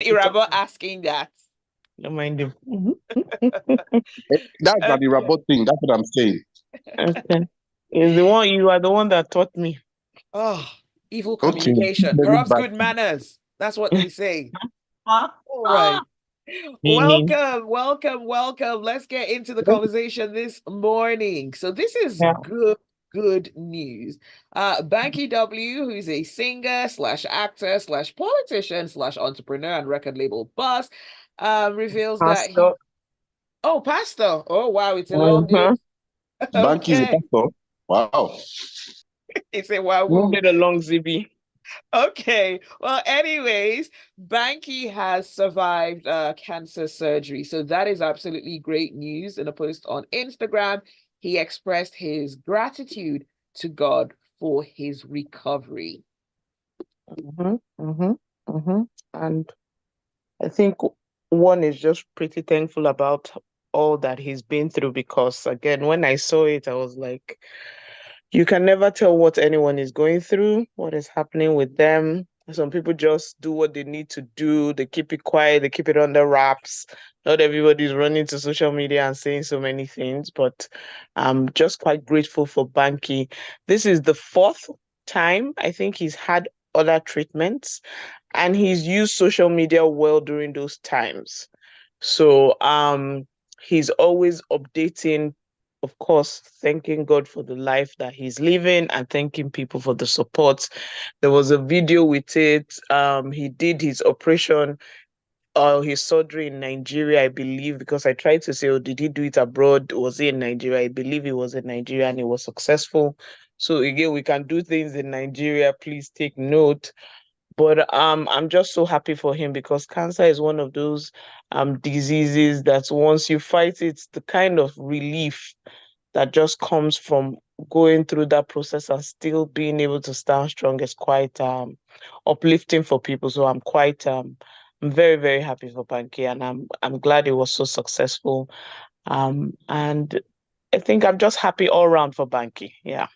Irabor asking that. Don't mind him. That's not the Okay. Irabor thing. That's what I'm saying. Okay. Is the one you are the one that taught me. Oh, evil Okay. communication Very corrupts bad. good manners. That's what they say. Ah, All right. ah. Meaning, Welcome. Let's get into the conversation this morning. So this is yeah. good news. Banky W, who's a singer slash actor slash politician slash entrepreneur and record label boss, reveals that Pastor. pastor. Oh wow, it's a long Uh-huh. news. Banky is a Okay. pastor. Wow. It's a Move wahoo. it along, Zibby. Okay. Well, anyways, Banky has survived cancer surgery. So that is absolutely great news. In a post on Instagram, he expressed his gratitude to God for his recovery. Mm-hmm, mm-hmm, mm-hmm. And I think one is just pretty thankful about all that he's been through because, again, when I saw it, I was like, you can never tell what anyone is going through, what is happening with them. Some people just do what they need to do. They keep it quiet, they keep it under wraps. Not everybody's running to social media and saying so many things, but I'm just quite grateful for Banky. This is the fourth time I think he's had other treatments and he's used social media well during those times. So he's always updating, of course, thanking God for the life that he's living and thanking people for the support. There was a video with it. He did his operation or his surgery in Nigeria, I believe, because I tried to say, oh, did he do it abroad? Was he in Nigeria? I believe he was in Nigeria and he was successful. So again, we can do things in Nigeria. Please take note. But I'm just so happy for him because cancer is one of those diseases that once you fight it, the kind of relief that just comes from going through that process and still being able to stand strong is quite uplifting for people. So I'm very, very happy for Banky and I'm glad it was so successful. And I think I'm just happy all around for Banky. Yeah.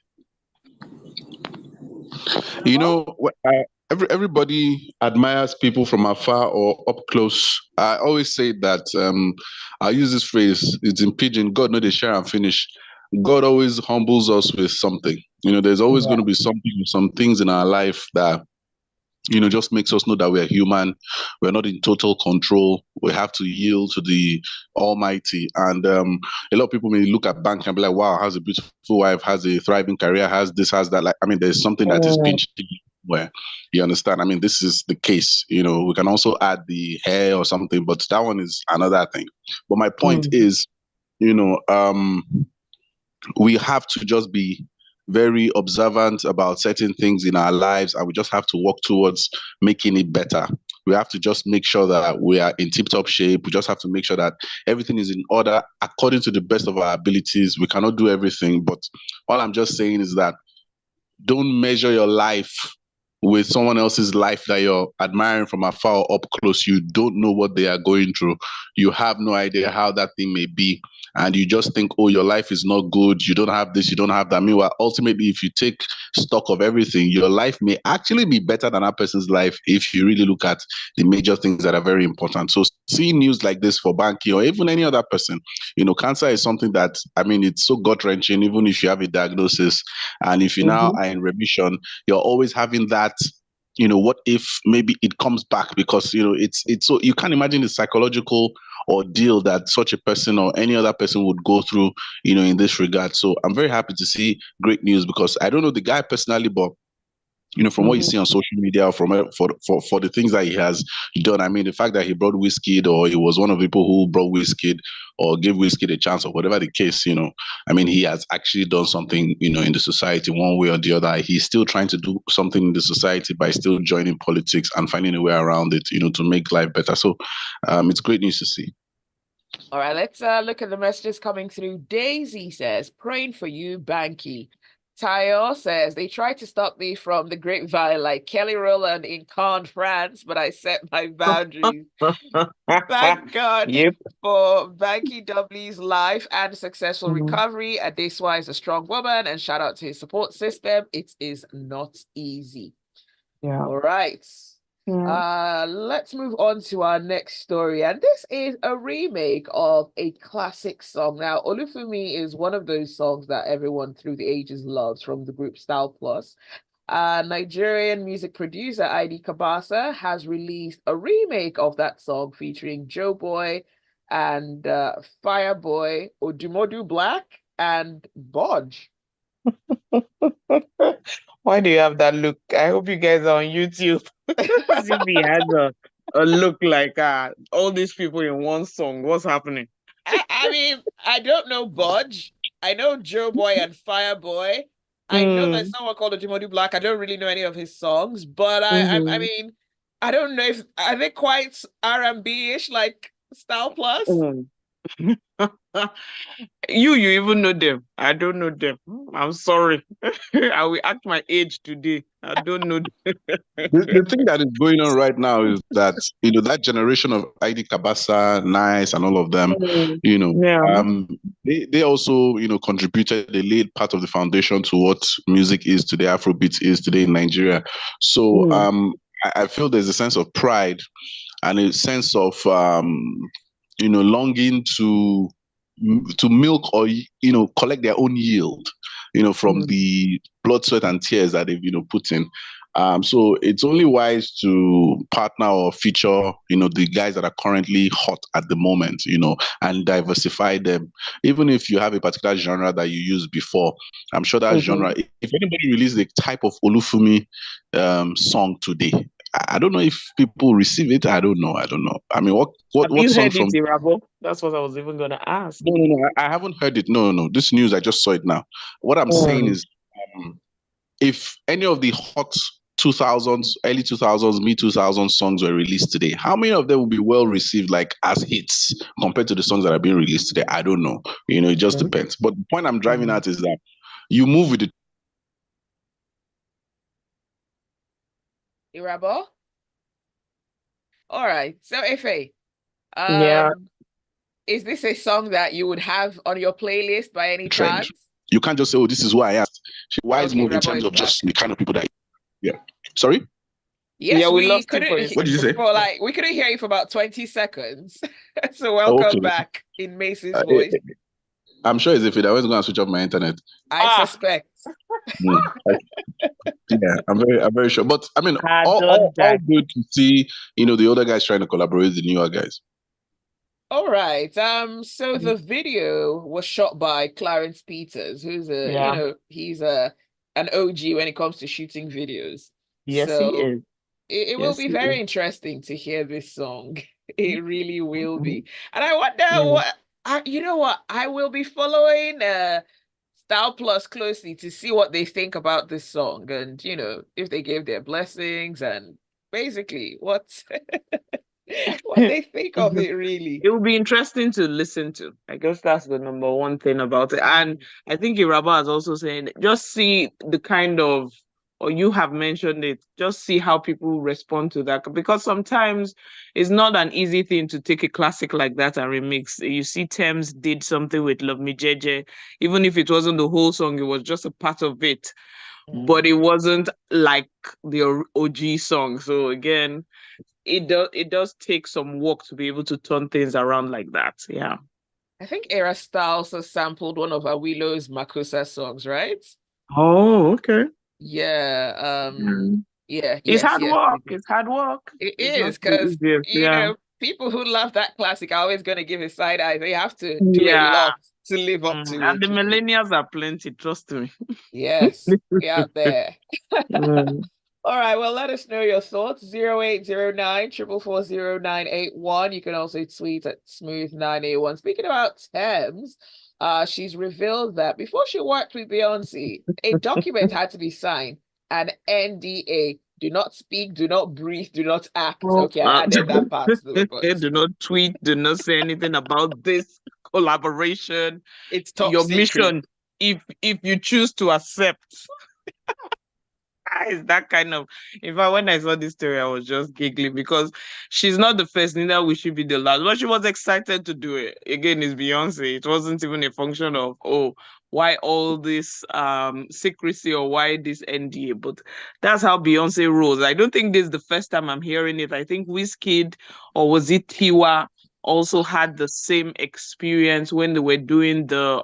You Uh-huh. know, everybody admires people from afar or up close. I always say that I use this phrase. It's in pidgin. God know they share and finish. God always humbles us with something. You know, there's always going to be something, some things in our life that just makes us know that we're human. We're not in total control. We have to yield to the Almighty. And a lot of people may look at Bank and be like, wow, has a beautiful wife, has a thriving career, has this, has that. Like, I mean, there's something that is Mm, pinching where you understand. I mean, this is the case. We can also add the hair or something, but that one is another thing. But my point mm, is, you know, um, we have to just be very observant about certain things in our lives and we just have to work towards making it better. We have to just make sure that we are in tip-top shape. We just have to make sure that everything is in order according to the best of our abilities. We cannot do everything, but all I'm just saying is that don't measure your life with someone else's life that you're admiring from afar or up close. You don't know what they are going through. You have no idea how that thing may be. And you just think, oh, your life is not good. You don't have this, you don't have that. Meanwhile, ultimately, if you take stock of everything, your life may actually be better than that person's life if you really look at the major things that are very important. So seeing news like this for Banky or even any other person, cancer is something that, I mean, it's so gut wrenching, even if you have a diagnosis. And if you now mhm, are in remission, you're always having that, what if maybe it comes back, because it's so you can't imagine the psychological ordeal that such a person or any other person would go through, in this regard. So I'm very happy to see great news, because I don't know the guy personally, but from what you mhm. see on social media, from for the things that he has done. I mean, the fact that he brought Wizkid, or he was one of the people who brought Wizkid, or gave Wizkid a chance, or whatever the case. I mean, he has actually done something, in the society one way or the other. He's still trying to do something in the society by still joining politics and finding a way around it, to make life better. So, it's great news to see. All right, let's look at the messages coming through. Daisy says, praying for you, Banky. Tayo says, they tried to stop me from the grapevine like Kelly Rowland in Cannes, France, but I set my boundaries. Thank God Yep. for Banky W's life and successful Mhm. recovery. Adeswa is a strong woman, and shout out to his support system. It is not easy. Yeah. All right. Let's move on to our next story, and this is a remake of a classic song. Now, Olufumi is one of those songs that everyone through the ages loves from the group Style Plus. Nigerian music producer ID Kabasa has released a remake of that song featuring Joe Boy and Fireboy, Odumodu Black, and Bodge. Why do you have that look? I hope you guys are on YouTube. Zibby has a look like all these people in one song. What's happening? I mean, I don't know Bodge. I know Joe Boy and Fireboy. I know there's someone called Odumodu Black. I don't really know any of his songs, but I mean, I don't know if are they quite R&B-ish like Style Plus? You even know them. I don't know them. I'm sorry. I will act my age today. I don't know them. The thing that is going on right now is that that generation of ID Kabasa, Nice, and all of them, they also contributed. They laid part of the foundation to what music is today, Afrobeat is today in Nigeria. So I feel there's a sense of pride and a sense of longing to milk or collect their own yield from the blood, sweat, and tears that they've put in. So it's only wise to partner or feature the guys that are currently hot at the moment, and diversify them. Even if you have a particular genre that you used before, I'm sure that genre, if anybody releases a type of Olufumi song today, I don't know if people receive it. I don't know. I mean, what have you song heard from it, Irabor? That's what I was even gonna ask. No, I haven't heard it. No. This news, I just saw it now. What I'm saying is, if any of the hot 2000s, early 2000s, mid 2000s songs were released today, how many of them will be well received, like as hits, compared to the songs that are being released today? I don't know. It just depends. But the point I'm driving at is that you move with the Irabor? All right. So Efe, is this a song that you would have on your playlist by any trend. chance? You can't just say, "Oh, this is why I asked." Wise move in Irabor terms is of just the kind of people that. Yeah. Sorry. Yes, we lost couldn't. What did you say? We couldn't hear you for about 20 seconds. So welcome back in Mace's voice. I'm sure it's if I was going to switch off my internet. I suspect. Yeah, I'm very sure. But I mean, all good to see, the older guys trying to collaborate with the newer guys. All right. So the video was shot by Clarence Peters, who's he's an OG when it comes to shooting videos. Yes, so he is. It will be very interesting to hear this song. It really will be. And I wonder I will be following Style Plus closely to see what they think about this song and if they gave their blessings and basically what they think of it. Really, it will be interesting to listen to. I guess that's the number one thing about it. And I think Irabor has also saying just see the kind of, or you have mentioned it, just see how people respond to that, because sometimes it's not an easy thing to take a classic like that and remix. You see Thames did something with Love Me Jeje, even if it wasn't the whole song, it was just a part of it, but it wasn't like the OG song. So again, it does take some work to be able to turn things around like that. Yeah, I think Era Star also sampled one of Awilow's Makosa songs, right? Oh, okay. Yeah. Yeah. It's hard work. It's hard work. It is, because people who love that classic are always going to give it side eye. They have to do a lot to live up to it. And the millennials are plenty, trust me. Yes, we out there. All right, well, let us know your thoughts. 0809 444 0981. You can also tweet at Smooth981. Speaking about Thames, she's revealed that before she worked with Beyonce, a document had to be signed, an NDA. Do not speak, do not breathe, do not act. Okay, I added that part though. But... do not tweet, do not say anything about this collaboration. It's top your secret. Mission, if you choose to accept. It's that kind of, in fact, when I saw this story, I was just giggling because she's not the first, neither will she be the last. But she was excited to do it. Again, it's Beyonce. It wasn't even a function of, why all this secrecy or why this NDA. But that's how Beyonce rolls. I don't think this is the first time I'm hearing it. I think Wizkid, or was it Tiwa, also had the same experience when they were doing the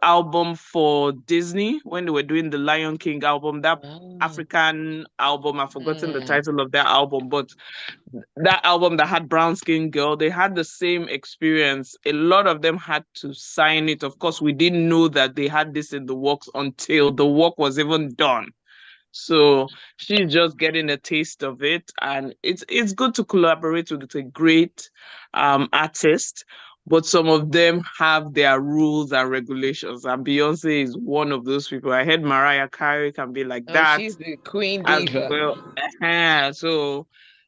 album for Disney, when they were doing the Lion King album, that African album. I've forgotten the title of that album, but that album that had Brown Skin Girl, they had the same experience. A lot of them had to sign it. Of course, we didn't know that they had this in the works until the work was even done. So she's just getting a taste of it, and it's good to collaborate with a great artist, but some of them have their rules and regulations, and Beyonce is one of those people. I heard Mariah Carey can be like that she's the queen as diva. well. So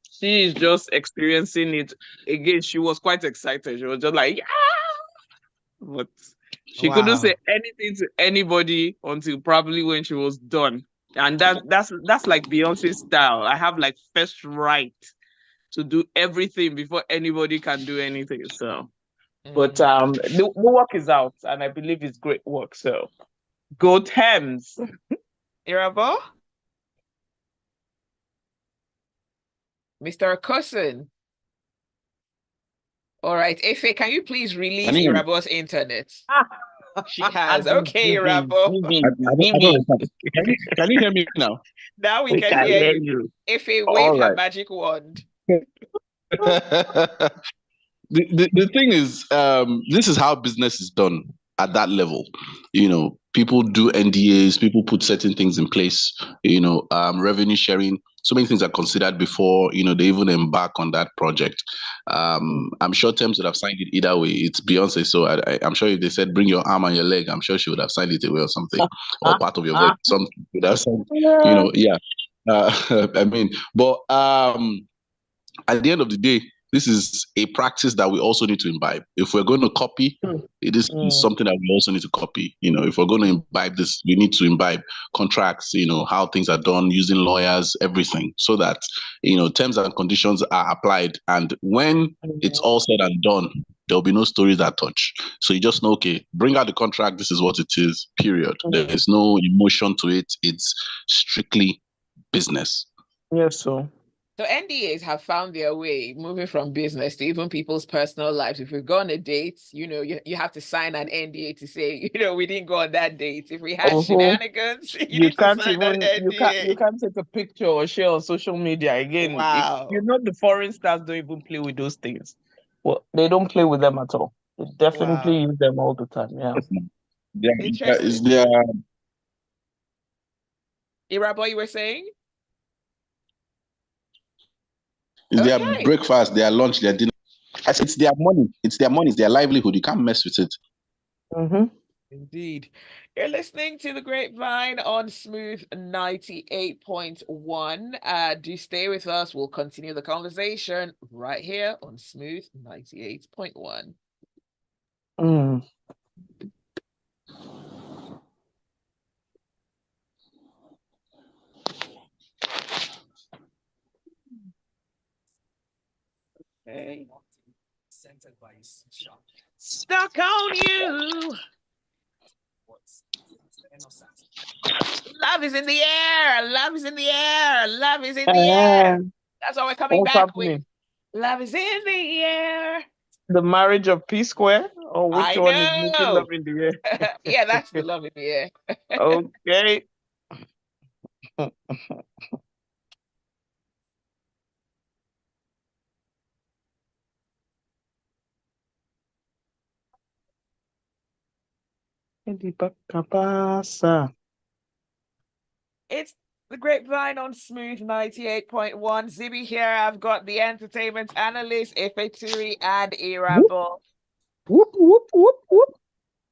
she is just experiencing it again. She was quite excited. She was just like, yeah, but she couldn't say anything to anybody until probably when she was done. And that's like Beyonce's style. I have like first right to do everything before anybody can do anything. So, but the work is out, and I believe it's great work. So, go Thames. Irabor? Mr. Okosun. All right, Efe, can you please release Irabor's internet? She has. Okay, Irabor. Can you hear me now? Now we can hear you. Efe, wave her magic wand. The thing is, this is how business is done at that level. People do NDAs, people put certain things in place, revenue sharing. So many things are considered before, they even embark on that project. I'm sure Thames would have signed it either way. It's Beyonce, so I'm sure if they said, bring your arm and your leg, I'm sure she would have signed it away or something, or part of your body. Something would have signed, yeah. But at the end of the day, this is a practice that we also need to imbibe. If we're going to copy, it is something that we also need to copy. If we're going to imbibe this, we need to imbibe contracts, how things are done, using lawyers, everything, so that, terms and conditions are applied. And when it's all said and done, there'll be no stories that touch. So you just know, okay, bring out the contract. This is what it is, period. There's no emotion to it. It's strictly business. Yes, so NDAs have found their way, moving from business to even people's personal lives. If we go on a date, you have to sign an NDA to say, we didn't go on that date. If we had shenanigans, you can't sign an NDA. You can't take a picture or share on social media again. Wow. The foreign stars don't even play with those things. Well, they don't play with them at all. They definitely use them all the time. Yeah. Interesting. Irabor, you were saying? It's their breakfast, their lunch, their dinner. It's their money. It's their money. It's their livelihood. You can't mess with it. Indeed. You're listening to the Grapevine on Smooth 98.1. Do stay with us. We'll continue the conversation right here on Smooth 98.1. Okay. Stuck on you. Love is in the air. Love is in the air. Love is in the air. That's all we're coming back with. Love is in the air. The marriage of P Square, or which one is making love in the air? Yeah, that's the love in the air. Okay. It's the Grapevine on Smooth 98.1. Zibby here. I've got the entertainment analyst, Efeture and Irabor. Whoop, whoop, whoop, whoop.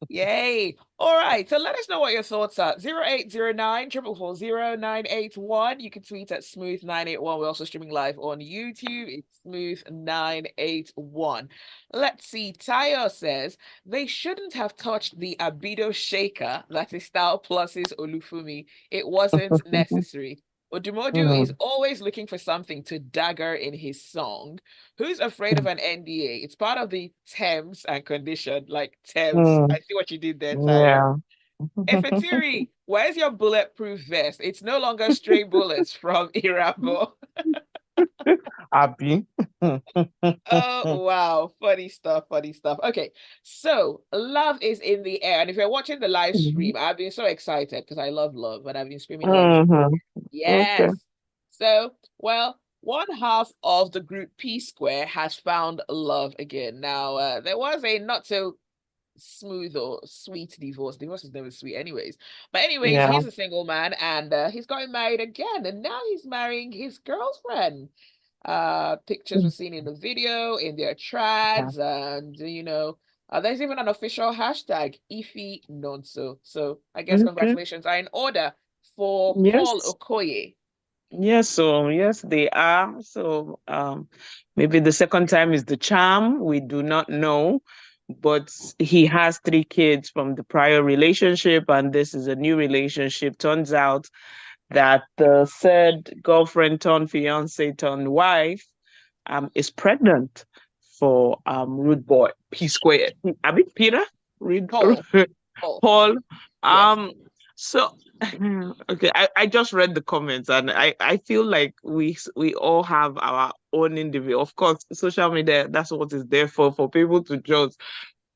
Yay. All right. So let us know what your thoughts are. 0809 444 981. You can tweet at Smooth981. We're also streaming live on YouTube. It's Smooth981. Let's see. Tayo says they shouldn't have touched the Abido shaker, that is Style Plus's Olufumi. It wasn't necessary. Odumodu is Mm. always looking for something to dagger in his song. Who's afraid of an NDA? It's part of the terms and condition, like terms. Mm. I see what you did there, Tayo. Yeah. Efeture, where's your bulletproof vest? It's no longer stray bullets from Irabor. Happy. Oh, wow. Funny stuff, funny stuff. Okay, so love is in the air. And if you're watching the live stream, I've been so excited because I love love, and I've been screaming love is Mhm. Okay. yes. So, well, one half of the group P Square has found love again. Now, there was a not so smooth or sweet divorce. Divorce is never sweet, anyways. But anyways, Yeah. he's a single man and he's gotten married again, and now he's marrying his girlfriend. Pictures were seen in the video, in their Yeah. trads, and there's even an official hashtag Ifi Nonso. So I guess Okay. congratulations are in order for Paul Yes. Okoye. Yes, so yes, they are. So maybe the second time is the charm. We do not know. But he has 3 kids from the prior relationship, and this is a new relationship. Turns out that the said girlfriend turned fiance turned wife is pregnant for Rude Boy P Square. I mean Peter Rude Paul. Paul. Paul. Yes. So okay, I just read the comments and I feel like we all have our own individual. Of course, social media, that's what it's there for people to just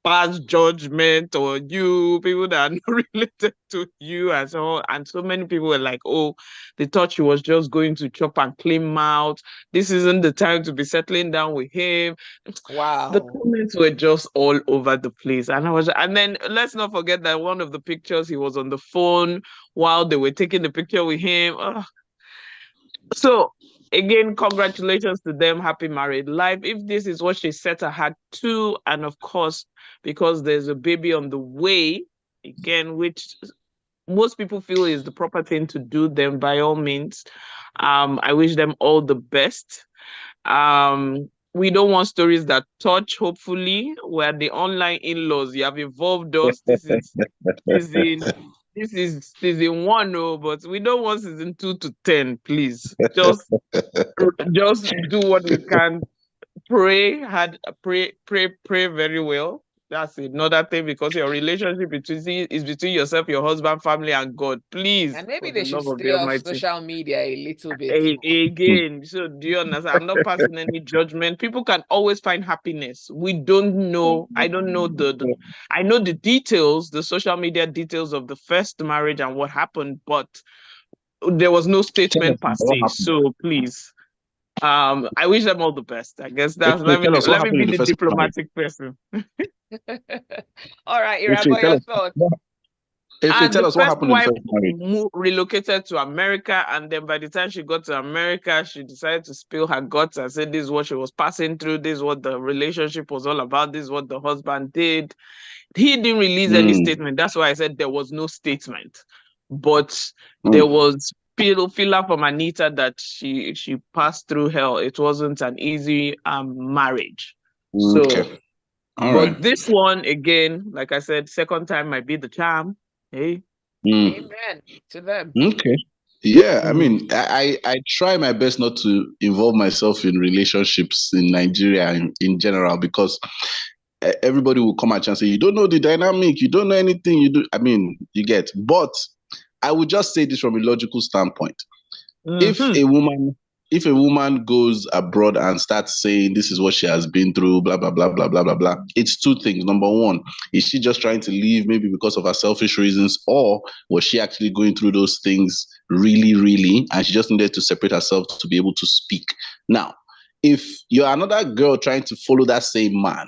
pass judgment on you, people that are not related to you and so on. And so many people were like, oh, they thought she was just going to chop and clean mouth. This isn't the time to be settling down with him. The Wow. comments were just all over the place. And then let's not forget that one of the pictures he was on the phone while they were taking the picture with him. Ugh. So again, congratulations to them. Happy married life. If this is what she set her heart to, and of course, because there's a baby on the way, again, which most people feel is the proper thing to do, then by all means, I wish them all the best. We don't want stories that touch, hopefully, where the online in-laws, you have involved us. This is season season 1, oh, but we don't want season 2 to 10, please. Just do what we can. Pray very well. That's another thing, because your relationship is between yourself, your husband, family, and God. Please, And maybe for the they should love of stay the off Almighty. social media a little bit more. Again, so do you understand? I'm not passing any judgment. People can always find happiness. We don't know. I don't know I know the details, the social media details of the first marriage and what happened, but there was no Tell us statement per what se. happened. So please, I wish them all the best. I guess If that's you tell us what let me happened be in the the first marriage. diplomatic person. All right, If you Irabor, tell your us thoughts. if you The tell us what first happened in the wife first marriage. relocated to America, and then by the time she got to America, she decided to spill her guts and say this is what she was passing through, this is what the relationship was all about, this is what the husband did. He didn't release any Mm, statement. That's why I said there was no statement. But there mm, was filler from Anita that she passed through hell. It wasn't an easy marriage. So, okay. All right. but this one again, like I said, second time might be the charm. Hey. Mm, Amen to them. okay. Yeah, I Mm. mean, I try my best not to involve myself in relationships in Nigeria in general, because everybody will come at you and say, you don't know the dynamic, you don't know anything, you do. I mean, you get. But I would just say this from a logical standpoint. If Mm-hmm. a woman goes abroad and starts saying this is what she has been through, blah blah blah blah blah blah blah, it's two things. Number one, is she just trying to leave maybe because of her selfish reasons, or was she actually going through those things really, really, and she just needed to separate herself to be able to speak? Now, if you're another girl trying to follow that same man,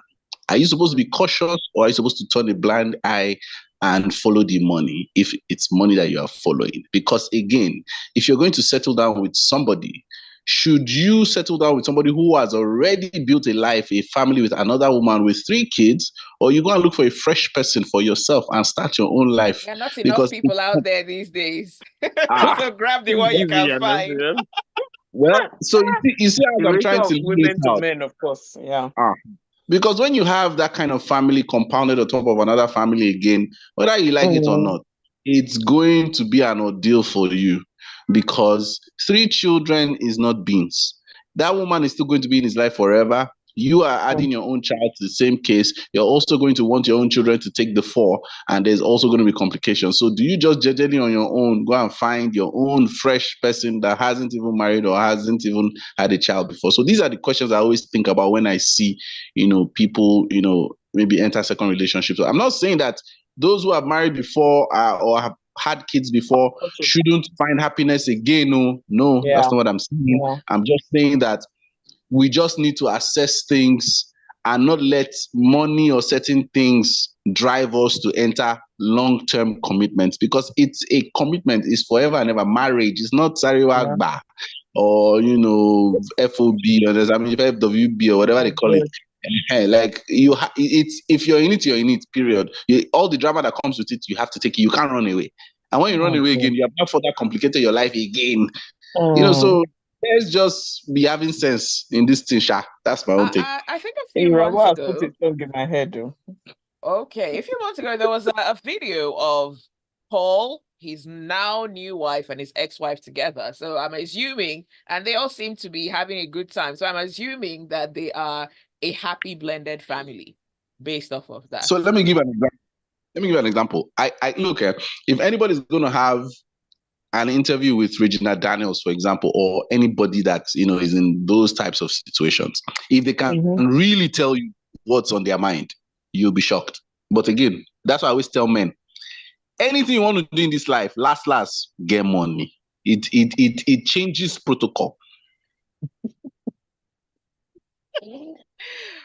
are you supposed to be cautious, or are you supposed to turn a blind eye and follow the money if it's money that you are following? Because again, if you're going to settle down with somebody, should you settle down with somebody who has already built a life, a family with another woman with 3 kids, or you go and look for a fresh person for yourself and start your own life? There are not enough Because people out there these days. ah, So grab the one you Easy, can you find. know. well, so you see The how I'm trying ratio to of lay it women to out. men, of course. Yeah. Because when you have that kind of family compounded on top of another family again, whether you like it or Mm. not, it's going to be an ordeal for you. because 3 children is not beans. That woman is still going to be in his life forever. You are adding your own child to the same case. You're also going to want your own children to take the 4, and there's also going to be complications. So do you just generally on your own go and find your own fresh person that hasn't even married or hasn't even had a child before? So these are the questions I always think about when I see, people, maybe enter second relationships. I'm not saying that those who have married before or have had kids before shouldn't find happiness again. No, that's not what I'm saying. Yeah. I'm just saying that we just need to assess things and not let money or certain things drive us to enter long-term commitments, because it's a commitment, is forever and ever. Marriage is not Sariwagba or FOB or FWB or whatever they call it. Like it's, if you're in it, you're in it, period. All the drama that comes with it, you have to take it. You can't run away. And when you run away again, you have not further complicated your life again. So let's just be having sense in this thing, Sha. That's my own take. I think a few months Irabor ago. put his tongue in my head, though. Okay, a few months ago, there was a video of Paul, his now new wife, and his ex-wife together. So I'm assuming, and they all seem to be having a good time. So I'm assuming that they are a happy blended family based off of that. So let me give an example. I look at, if anybody's going to have an interview with Regina Daniels, for example, or anybody that is in those types of situations, if they can really tell you what's on their mind, you'll be shocked. But again, that's why I always tell men, anything you want to do in this life, last, get money. It changes protocol.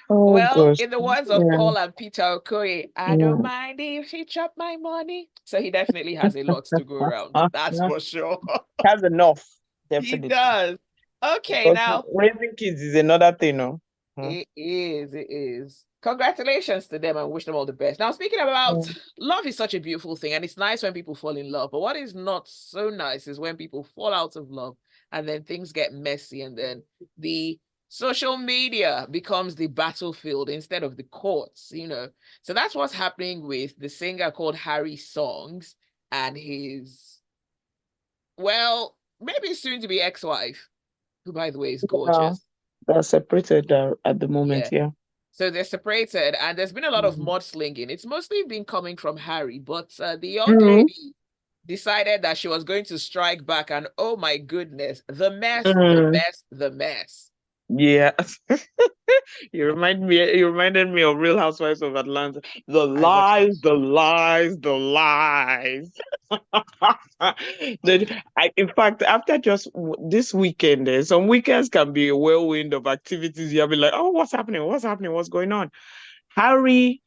Gosh. In the words of Paul and Peter Okoye, I don't mind if she chop my money. So he definitely has a lot to go around. That's for sure. He has enough. Definitely. He does. Okay, because now raising kids is another thing, no? It is. Congratulations to them and wish them all the best. Now, speaking about love is such a beautiful thing, and it's nice when people fall in love. But what is not so nice is when people fall out of love and then things get messy, and then the social media becomes the battlefield instead of the courts, So that's what's happening with the singer called Harry Songs and his, maybe soon to be ex-wife, who, by the way, is gorgeous. They're separated at the moment, yeah. So they're separated, and there's been a lot of mudslinging. It's mostly been coming from Harry, but the young lady decided that she was going to strike back, and oh my goodness, the mess. Yeah. You reminded me of Real Housewives of Atlanta. The lies. In fact, after just this weekend, some weekends can be a whirlwind of activities. You'll be like, oh, what's happening? What's going on? Harry,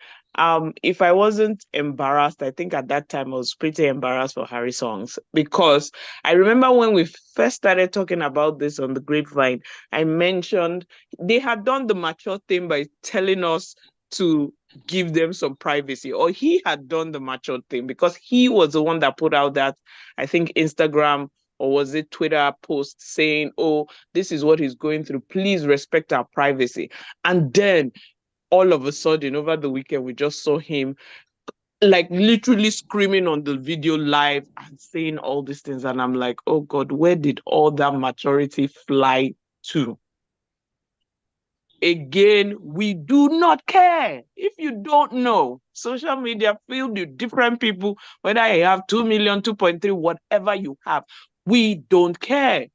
if I wasn't embarrassed, I think at that time I was pretty embarrassed for Harry Songs, because I remember when we first started talking about this on the Grapevine, I mentioned they had done the mature thing by telling us to give them some privacy, or he had done the mature thing because he was the one that put out that, I think, Instagram or was it Twitter post saying, oh, this is what he's going through, please respect our privacy. And then all of a sudden, over the weekend, we just saw him like literally screaming on the video live and saying all these things. And I'm like, oh God, where did all that maturity fly to? Again, we do not care. If you don't know, social media filled with different people, whether you have 2 million, 2.3, whatever you have, we don't care.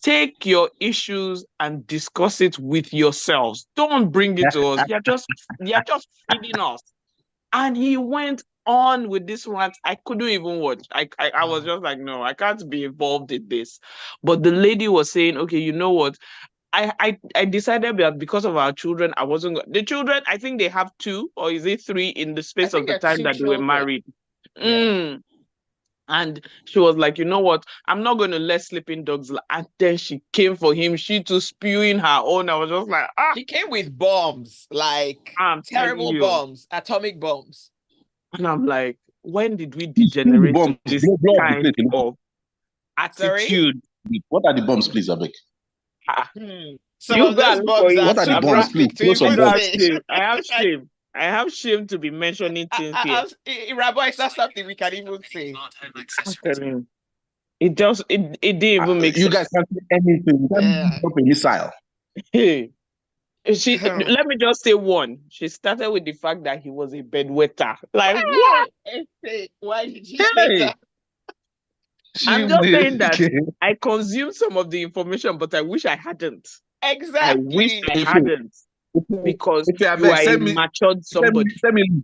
Take your issues and discuss it with yourselves. Don't bring it to us. You're just feeding us. And he went on with this rant. I couldn't even watch. I was just like, no, I can't be involved in this. But the lady was saying, okay, you know what? I decided that because of our children, I wasn't the children. I think they have 2 or is it 3 in the space of the time that they were married. Yeah. And she was like, you know what? I'm not going to let sleeping dogs. And then she came for him. She too spewing her own. I was just like, She came with bombs, like terrible bombs, atomic bombs. And I'm like, when did we degenerate to this kind of attitude? What are the bombs, please, Abek? Some of those bombs what are the bombs, please? I have shame. I have shame to be mentioning things here. Irabor, it's not something we can even say. It didn't even make You sense. guys can't say anything. You can't drop a missile. Let me just say one. She started with the fact that he was a bedwetter. Like what? Why did you say that? I'm just saying that I consumed some of the information, but I wish I hadn't. Exactly. I wish I hadn't. Because you are a matured somebody. Send me.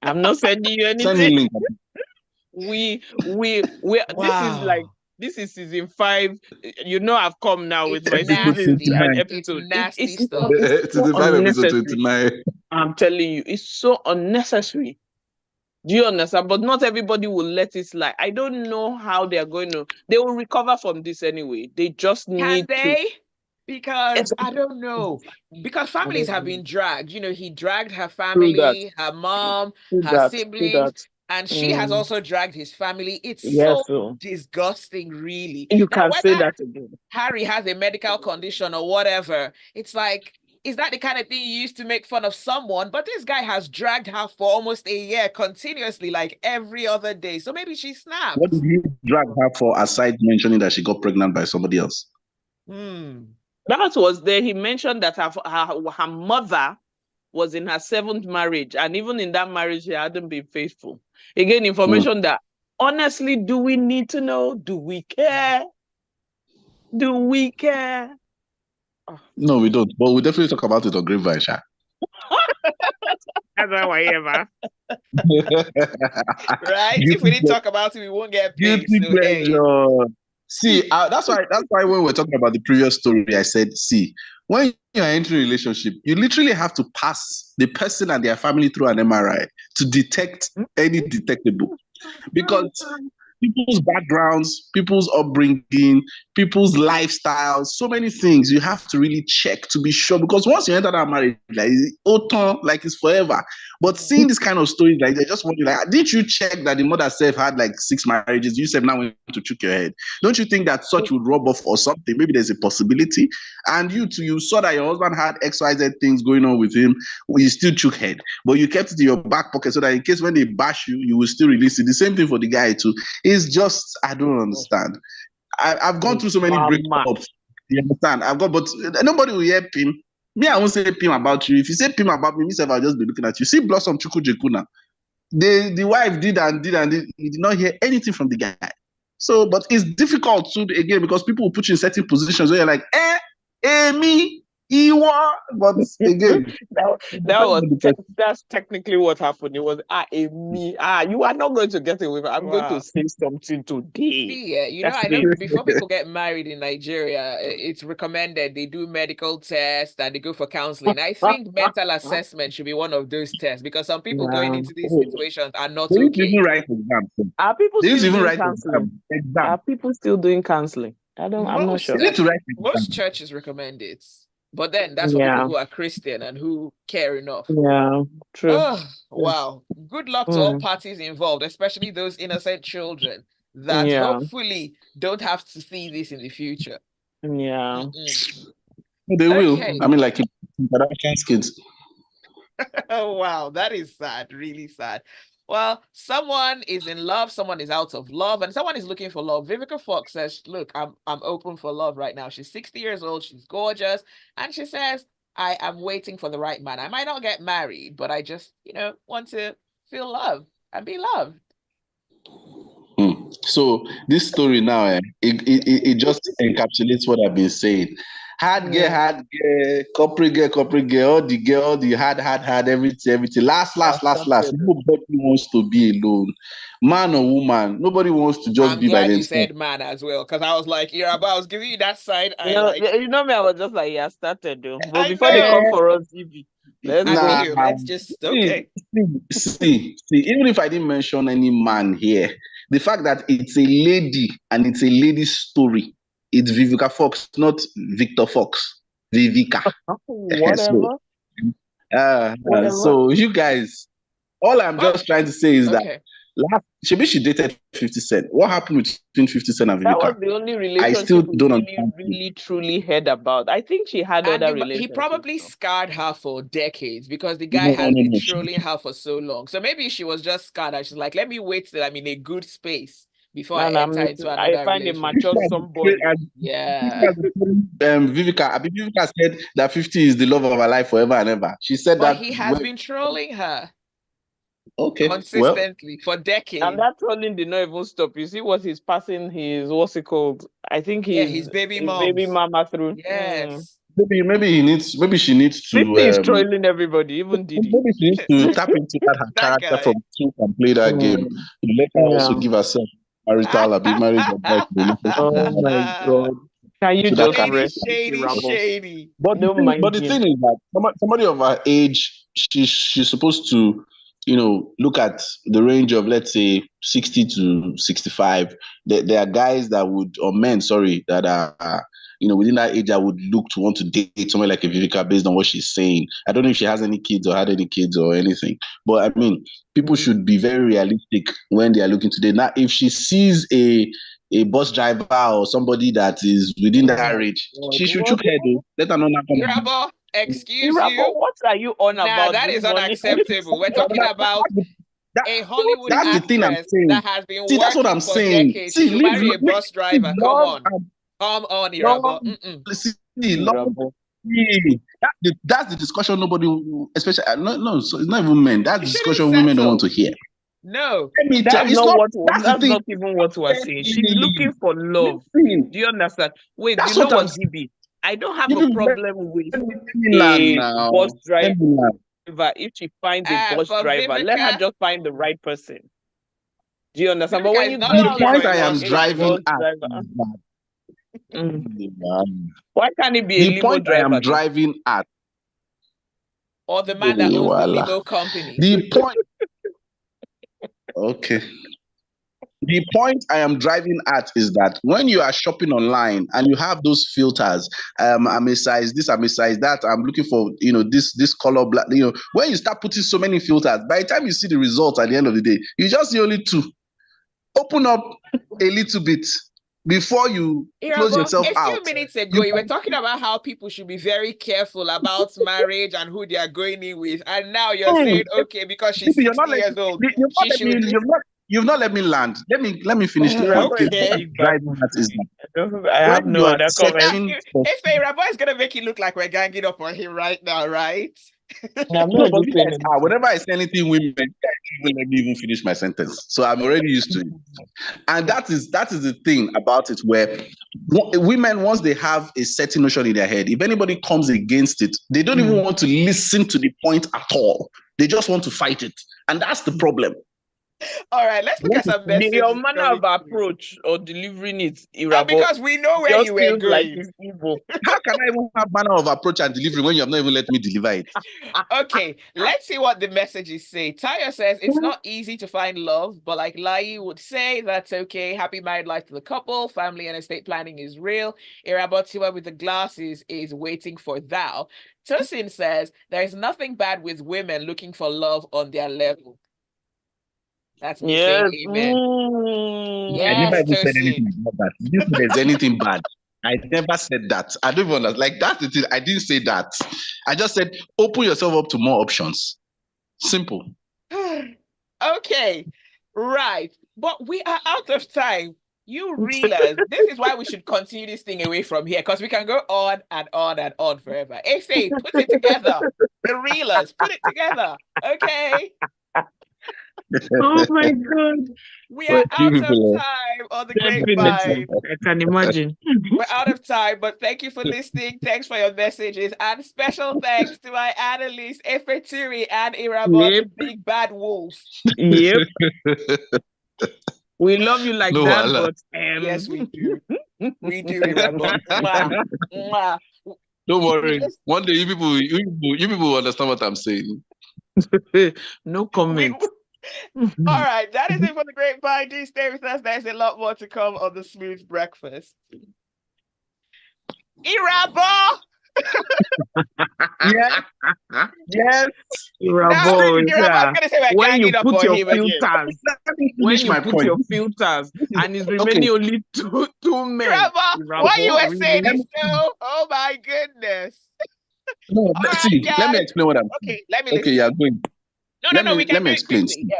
I'm not sending you anything. Send me link. This is season 5. You know, I've come now with my nasty. seasons and episodes. It's nasty it's stuff. It's so unnecessary. 29. I'm telling you, it's so unnecessary. Do you understand? But not everybody will let it slide. I don't know how they are going to. They will recover from this anyway. They just need to. Because I don't know. Because families have been dragged. You know, he dragged her family, her mom, her siblings, and she has also dragged his family. It's so disgusting, really. You can say that again. Harry has a medical condition or whatever. It's like, is that the kind of thing you used to make fun of someone? But this guy has dragged her for almost a year continuously, like every other day. So maybe she snapped. What did he drag her for, aside mentioning that she got pregnant by somebody else? That was there. He mentioned that her mother was in her 7th marriage. And even in that marriage, she hadn't been faithful. Again, information that, honestly, do we need to know? Do we care? Do we care? No, we don't. But we'll definitely talk about it on Grapevine, Sha. Right? If we didn't talk about it, we won't get paid. So, hey. See, that's why when we're talking about the previous story, I said, see, when you're entering a relationship, you literally have to pass the person and their family through an MRI to detect any detectable. Because people's backgrounds, people's upbringing, people's lifestyles, so many things you have to really check to be sure. Because once you enter that marriage, like it's forever. But seeing this kind of stories, like they just want you, like, didn't you check that the mother self had like 6 marriages? You said now went to choke your head. Don't you think that such would rub off or something? Maybe there's a possibility. And you too, you saw that your husband had XYZ things going on with him. Well, you still choke head, but you kept it in your back pocket so that in case when they bash you, you will still release it. The same thing for the guy too. It's just, I don't understand. I've gone through so many breakups. You understand? But nobody will hear him. Me, I won't say pim about you. If you say pim about me, I'll just be looking at you. See Blossom Chukwuje Kuna. The wife did and did. You did not hear anything from the guy. So, but it's difficult to, again, because people will put you in certain positions where you're like, me, but again, that's technically what happened. It was me. You are not going to get away. I'm going to say something today. Yeah, I know before people get married in Nigeria, it's recommended they do medical tests and they go for counseling. I think mental assessment should be one of those tests because some people going into these situations are not okay. Even write exams. Are people still doing counseling? Are people still doing counseling? I'm not sure. Most churches recommend it. But then that's for people who are Christian and who care enough. Yeah, true. Oh, wow. Good luck to all parties involved, especially those innocent children that hopefully don't have to see this in the future. Yeah. They will. I mean, like Kardashian's kids. Oh, wow. That is sad. Really sad. Well, someone is in love, someone is out of love, and someone is looking for love. Vivica Fox says, look, I'm open for love right now. She's 60 years old, she's gorgeous, and she says, I am waiting for the right man. I might not get married, but I just, want to feel love and be loved. So this story now, it just encapsulates what I've been saying. Hard girl, corporate girl, all the hard, everything. Last. Nobody wants to be alone. Man or woman, nobody wants to just be by themselves. I'm glad you said man as well, because I was like, Irabor, I was giving you that side. You know me, I was just like, yeah, started though. But before they come for us, Zibby, let's just, okay. See, even if I didn't mention any man here, the fact that it's a lady and it's a lady's story, it's Vivica Fox, not Victor Fox. Vivica. Whatever. So you guys, all I'm just trying to say is that she dated 50 Cent. What happened between 50 Cent and Vivica? That was the only relationship I still don't understand. really truly heard about. I think she had other relationships. He probably scarred her for decades because the guy has been trolling her for so long. So maybe she was just scarred and she's like, let me wait till I'm in a good space before I And enter into I another find a relationship. mature somebody. Yeah. Vivica said that 50 is the love of her life forever and ever. She said But that. he has been trolling her Okay, well, consistently for And decades. that trolling did not even stop. You see what he's passing his, what's it called? I think Yeah, his his baby baby moms. mama through. Yes. maybe she needs 50 is to trolling everybody, even Didi. maybe she needs to tap into that her That character guy. from two and play that game. Let her also Yeah. give herself marital marriage advice. Oh my God. Can you So that just can Shady, rest, shady, Irabor? shady. But Don't mind the him. thing is that somebody of her age, she's supposed to, look at the range of, let's say, 60 to 65. There are guys that would, or men, sorry, that are, within that age that would look to want to date somewhere like a Vivica based on what she's saying. I don't know if she has any kids or had any kids or anything. But I mean, people should be very realistic when they are looking today. Now, if she sees a bus driver or somebody that is within that range, she should chook head. Let her know now. Irabor, excuse Irabor, you. what are you on Nah, about that this is morning? unacceptable. We're talking about a Hollywood That's the thing I'm actress saying. that has been See, that's what working I'm for saying. decades. See, She should marry a bus driver. Come love on. and Come on, love. Irabor. See, love. Irabor. That's the discussion nobody, especially no, so it's not even men. That's the You shouldn't discussion women don't settle. want to hear. No. Let me tell That's you, it's not not. what. That's the That's thing. not even what we're saying. She's looking for love. Listen, Do you understand? Wait, that's you know what I'm what, saying. Zibby? I don't have You a people, problem with let me land a now. bus driver. Let me land. If she finds a bus For driver, let her Vivica, just find the right person. Do you understand? But Vivica when is you not go The looking out for point and a I am bus say a driving driver. bus at driver, is that why can't it be a the limo point I am driver? driving at. Or the man that owns the Voila. limo company. The point. Okay. The point I am driving at is that when you are shopping online and you have those filters, I'm a size this, I'm a size that, I'm looking for, this color black, when you start putting so many filters, by the time you see the results at the end of the day, you just see only two. Open up a little bit before you close Irabor, yourself a few out. minutes ago, you were talking about how people should be very careful about marriage and who they are going in with. And now you're saying, okay, because she's You're 60 not years old, you've not she let me, should. you've not let me land. Let me finish the point. Irabor The is point Okay. I'm big bad driving at is that I have when no you are other comment. searching for If Irabor is going to make it look like we're ganging up on him right now, right? I'm no, not but even you saying guys anything. are. Whenever I say anything, women, you guys even let me even finish my sentence. So I'm already used to it. And that is the thing about it, where women, once they have a certain notion in their head, if anybody comes against it, they don't even want to listen to the point at all. They just want to fight it, and that's the problem. All right, let's look at some messages. Your manner coming of through. approach or delivering it, Irabor, Because we know where just you were feels like going. it's evil. How can I even have manner of approach and delivery when you have not even let me deliver it? Okay, let's see what the messages say. Taya says it's not easy to find love, but like Lai would say, that's okay. Happy married life to the couple. Family and estate planning is real. Irabotiwa with the glasses is waiting for thou. Tosin says there's nothing bad with women looking for love on their level. That's me saying amen. I never Yes, even said Tosin. anything about that. If there's anything bad, I never said that. I don't even understand. Like, that's the thing. I didn't say that. I just said open yourself up to more options. Simple. Okay, right. But we are out of time. You realize this is why we should continue this thing away from here, because we can go on and on and on forever. Efe, put it together. The reelers, put it together. Okay. Oh my God. We are out of time on the Grapevine. I can imagine. We're out of time, but thank you for listening. Thanks for your messages. And special thanks to my analysts, Efeture and Irabor, the big bad wolves. Yep. We love you like that, but yes, we do. We do, Irabor. Mwah. Mwah. Don't worry. One day you people will understand what I'm saying. No comment. All right, that is it for the Grapevine. Do stay with us. There's a lot more to come on the Smooth Breakfast. Irabor! Yes. Yes. Irabor's gonna say we're when you ganging up put on your him filters, when you put your filters, and it's remaining only two men. Irabor, why you were saying this too? Oh my goodness. No, see, let me explain what I'm saying. Okay, let me listen. Okay, yeah, going. No, we can let me explain. Yeah.